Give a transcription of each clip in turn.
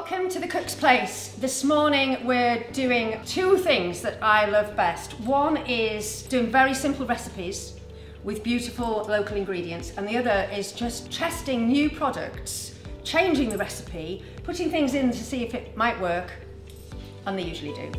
Welcome to the Cook's Place. This morning we're doing two things that I love best. One is doing very simple recipes with beautiful local ingredients, and the other is just testing new products, changing the recipe, putting things in to see if it might work, and they usually do.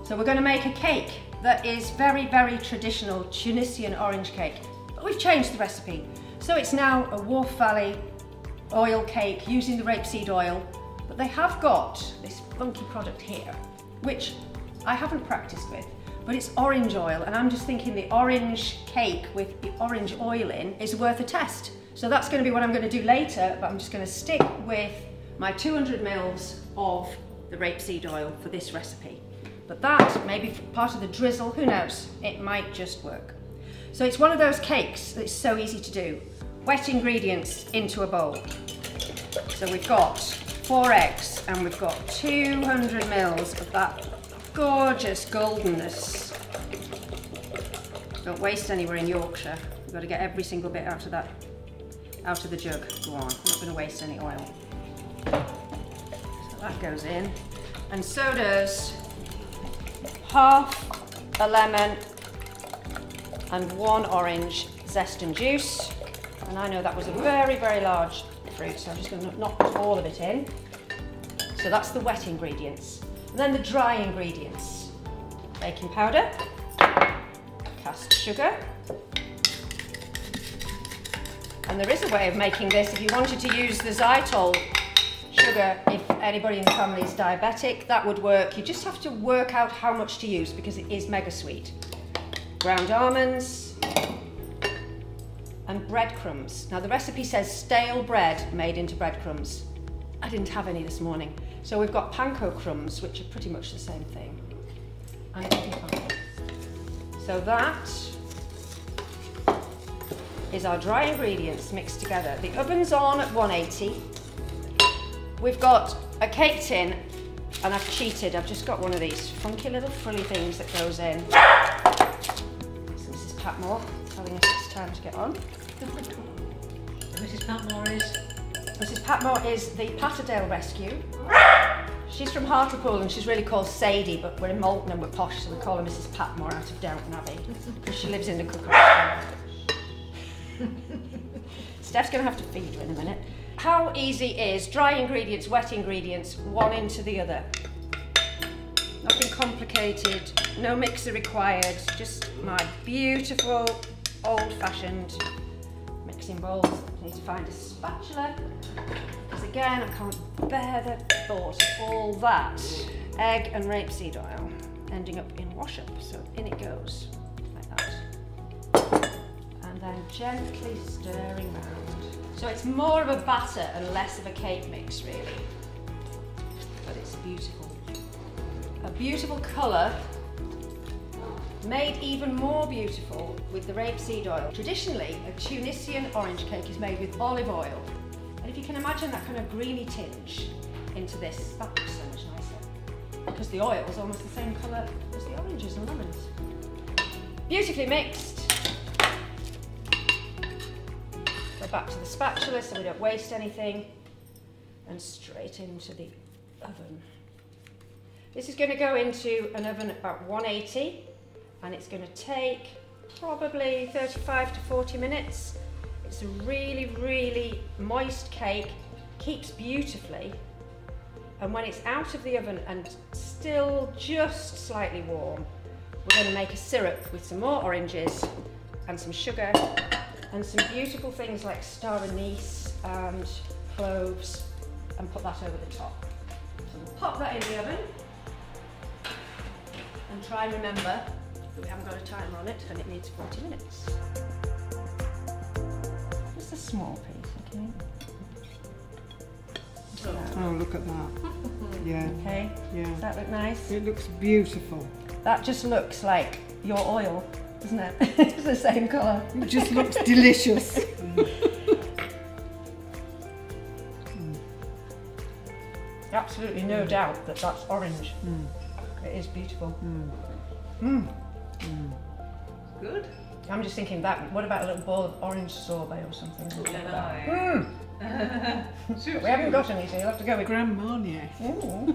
So we're going to make a cake that is very, very traditional Tunisian orange cake, but we've changed the recipe. So it's now a Wharfe Valley oil cake using the rapeseed oil, but they have got this funky product here, which I haven't practiced with, but it's orange oil, and I'm just thinking the orange cake with the orange oil in is worth a test. So that's going to be what I'm going to do later, but I'm just going to stick with my 200 mils of the rapeseed oil for this recipe. But that may be part of the drizzle, who knows, it might just work. So it's one of those cakes that's so easy to do. Wet ingredients into a bowl. So we've got 4 eggs and we've got 200 mils of that gorgeous goldenness. Don't waste anywhere in Yorkshire. You've got to get every single bit out of that, out of the jug. Go on, I'm not going to waste any oil. So that goes in, and so does half a lemon and 1 orange zest and juice. And I know that was a very, very large fruit, so I'm just going to not put all of it in. So that's the wet ingredients. And then the dry ingredients. Baking powder, cast sugar. And there is a way of making this if you wanted to use the xylitol sugar. If anybody in the family is diabetic, that would work. You just have to work out how much to use because it is mega sweet. Ground almonds and breadcrumbs. Now the recipe says stale bread made into breadcrumbs. I didn't have any this morning. So we've got panko crumbs, which are pretty much the same thing. And so that is our dry ingredients mixed together. The oven's on at 180. We've got a cake tin, and I've cheated. I've just got one of these funky little frilly things that goes in. So Mrs. Patmore telling us it's time to get on. Mrs. Patmore is? Mrs. Patmore is the Patterdale Rescue. She's from Hartlepool and she's really called Sadie, but we're in Malton and we're posh, so we call her Mrs. Patmore out of Downton Abbey because she lives in the cookery. Steph's going to have to feed you in a minute. How easy is dry ingredients, wet ingredients, one into the other. Nothing complicated, no mixer required, just my beautiful old-fashioned mixing bowls. I need to find a spatula, because again I can't bear the thought of all that egg and rapeseed oil ending up in wash-up. So in it goes, like that. And then gently stirring round. So it's more of a batter and less of a cake mix, really. But it's beautiful. A beautiful colour, made even more beautiful with the rapeseed oil. Traditionally, a Tunisian orange cake is made with olive oil. And if you can imagine that kind of greeny tinge into this, that looks so much nicer. Because the oil is almost the same colour as the oranges and lemons. Beautifully mixed. Back to the spatula so we don't waste anything, and straight into the oven. This is going to go into an oven at about 180, and it's going to take probably 35 to 40 minutes. It's a really, really moist cake, keeps beautifully, and when it's out of the oven and still just slightly warm, we're going to make a syrup with some more oranges and some sugar and some beautiful things like star anise and cloves, and put that over the top. So we'll pop that in the oven and try and remember that we haven't got a timer on it and it needs 40 minutes. Just a small piece, okay? Oh, look at that. Yeah. Okay, yeah. Does that look nice? It looks beautiful. That just looks like your oil, doesn't it? It's the same colour. It just looks delicious. Absolutely no doubt that that's orange. It is beautiful. Good. I'm just thinking that, what about a little bowl of orange sorbet or something? Super We haven't got any, so you'll have to go with Grand Marnier. Ooh.